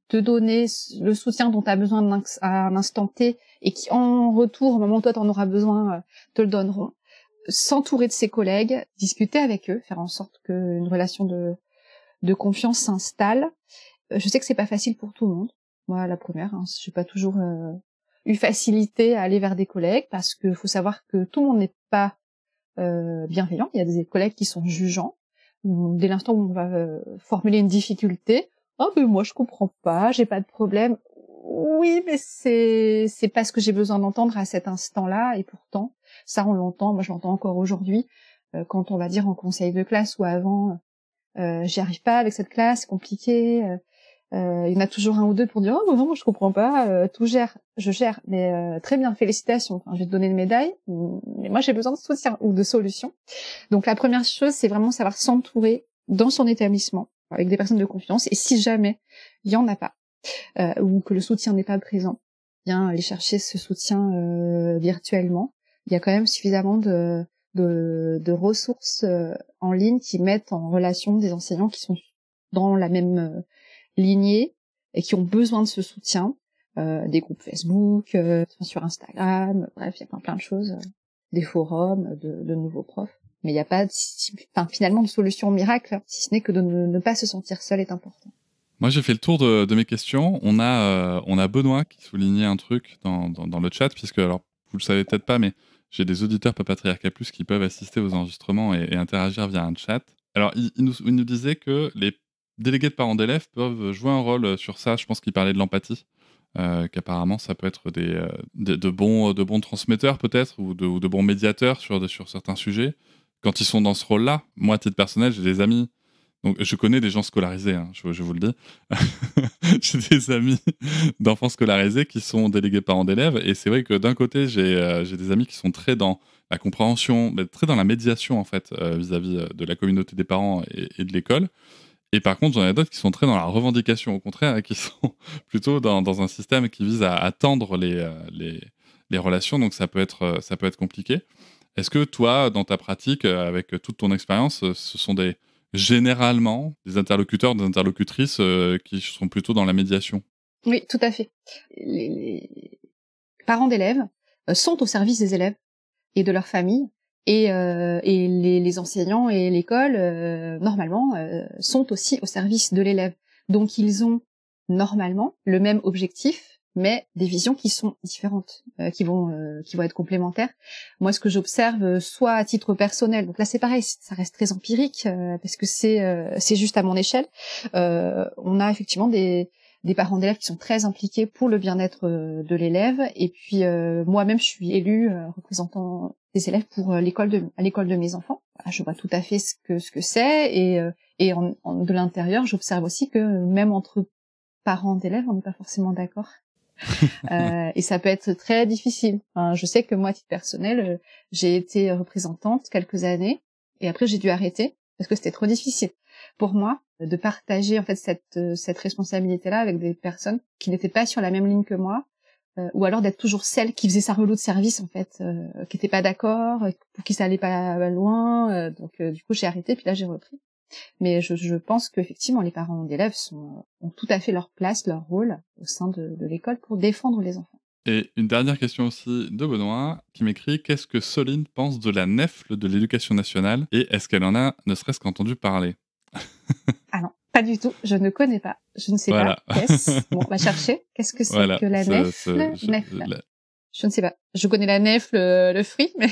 S3: te donner le soutien dont tu as besoin à un instant T et qui, en retour, au moment où toi t'en auras besoin, te le donneront. S'entourer de ses collègues, discuter avec eux, faire en sorte qu'une relation de confiance s'installe. Je sais que c'est pas facile pour tout le monde. Moi, la première, hein, j'ai pas toujours... eu facilité à aller vers des collègues, parce que faut savoir que tout le monde n'est pas bienveillant. Il y a des collègues qui sont jugeants. Dès l'instant où on va formuler une difficulté, oh mais moi je comprends pas, j'ai pas de problème. Oui, mais c'est pas ce que j'ai besoin d'entendre à cet instant-là, et pourtant ça on l'entend. Moi je l'entends encore aujourd'hui quand on va dire en conseil de classe ou avant, j'y arrive pas avec cette classe, c'est compliqué. Il y en a toujours un ou deux pour dire oh non, moi je comprends pas, je gère, mais très bien, félicitations, enfin, je vais te donner une médaille, mais moi j'ai besoin de soutien ou de solutions. Donc la première chose, c'est vraiment savoir s'entourer dans son établissement avec des personnes de confiance, et si jamais il y en a pas ou que le soutien n'est pas présent, bien aller chercher ce soutien virtuellement. Il y a quand même suffisamment de ressources en ligne qui mettent en relation des enseignants qui sont dans la même lignée et qui ont besoin de ce soutien, des groupes Facebook, sur Instagram, bref, il y a plein de choses, des forums de nouveaux profs. Mais il n'y a pas finalement de solution miracle, si ce n'est que de ne pas se sentir seul est important.
S2: Moi, j'ai fait le tour de mes questions. On a Benoît qui soulignait un truc dans le chat, puisque, alors, vous le savez peut-être pas, mais j'ai des auditeurs Papatriarcat Plus qui peuvent assister aux enregistrements et interagir via un chat. Alors, il nous disait que les délégués de parents d'élèves peuvent jouer un rôle sur ça. Je pense qu'il parlait de l'empathie, qu'apparemment ça peut être de bons transmetteurs peut-être, ou de bons médiateurs sur certains sujets. Quand ils sont dans ce rôle-là, moi, à titre personnel, j'ai des amis. Donc, je connais des gens scolarisés, hein, je vous le dis. J'ai des amis d'enfants scolarisés qui sont délégués parents d'élèves. Et c'est vrai que d'un côté, j'ai des amis qui sont très dans la compréhension, mais très dans la médiation, en fait, vis-à-vis de la communauté des parents et de l'école. Et par contre, j'en ai d'autres qui sont très dans la revendication, au contraire, et qui sont plutôt dans un système qui vise à tendre les relations. Donc, ça peut être compliqué. Est-ce que toi, dans ta pratique, avec toute ton expérience, ce sont généralement des interlocuteurs, des interlocutrices qui sont plutôt dans la médiation?
S3: Oui, tout à fait. Les parents d'élèves sont au service des élèves et de leur famille, et les enseignants et l'école, normalement, sont aussi au service de l'élève. Donc ils ont normalement le même objectif, mais des visions qui sont différentes, qui vont être complémentaires. Moi, ce que j'observe, soit à titre personnel, donc là c'est pareil, ça reste très empirique, parce que c'est juste à mon échelle. On a effectivement des parents d'élèves qui sont très impliqués pour le bien-être de l'élève, et puis moi-même je suis élue représentant des élèves pour à l'école de mes enfants. Je vois tout à fait ce que c'est, et de l'intérieur, j'observe aussi que même entre parents d'élèves, on n'est pas forcément d'accord. Et ça peut être très difficile. Enfin, je sais que moi, à titre personnel, j'ai été représentante quelques années, et après j'ai dû arrêter parce que c'était trop difficile pour moi de partager en fait cette responsabilité-là avec des personnes qui n'étaient pas sur la même ligne que moi, ou alors d'être toujours celle qui faisait sa relou de service en fait, qui était pas d'accord, pour qui ça allait pas loin. Donc du coup j'ai arrêté, puis là j'ai repris. Mais je pense qu'effectivement les parents d'élèves ont tout à fait leur place, leur rôle au sein de l'école pour défendre les enfants.
S2: Et une dernière question aussi de Benoît qui m'écrit: qu'est-ce que Soline pense de la NEFL de l'éducation nationale, et est-ce qu'elle en a ne serait-ce qu'entendu parler?
S3: Ah non, pas du tout, je ne connais pas, je ne sais
S2: Voilà.
S3: pas. Qu'est-ce Bon, on va chercher. Qu'est-ce que c'est que la NEFL? Je ne sais pas. Je connais la nef, le fruit, mais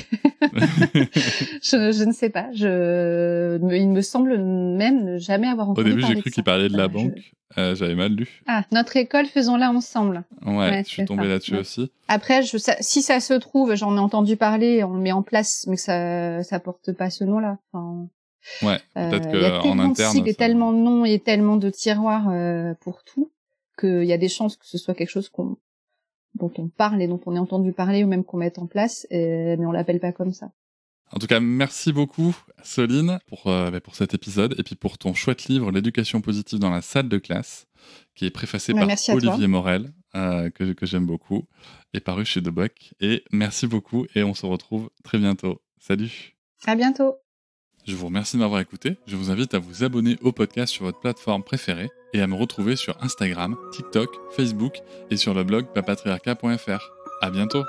S3: je ne sais pas. Il me semble même ne jamais avoir entendu parler.
S2: Au début, j'ai cru qu'il parlait de la banque. J'avais mal lu.
S3: Ah, notre école, faisons-la ensemble.
S2: Ouais, je suis tombé là-dessus aussi.
S3: Après, si ça se trouve, j'en ai entendu parler, on le met en place, mais que ça porte pas ce nom-là. Enfin,
S2: ouais, peut-être que
S3: y a
S2: en interne.
S3: Il y a tellement de noms et tellement de tiroirs pour tout, qu'il y a des chances que ce soit quelque chose dont on parle et dont on ait entendu parler, ou même qu'on mette en place, mais on l'appelle pas comme ça.
S2: En tout cas, merci beaucoup, Soline, pour cet épisode, et puis pour ton chouette livre, L'éducation positive dans la salle de classe, qui est préfacé par Olivier Morel, que j'aime beaucoup, et paru chez Deboc. Et merci beaucoup, et on se retrouve très bientôt. Salut.
S3: À bientôt.
S2: Je vous remercie de m'avoir écouté. Je vous invite à vous abonner au podcast sur votre plateforme préférée et à me retrouver sur Instagram, TikTok, Facebook et sur le blog papatriarcat.fr. À bientôt.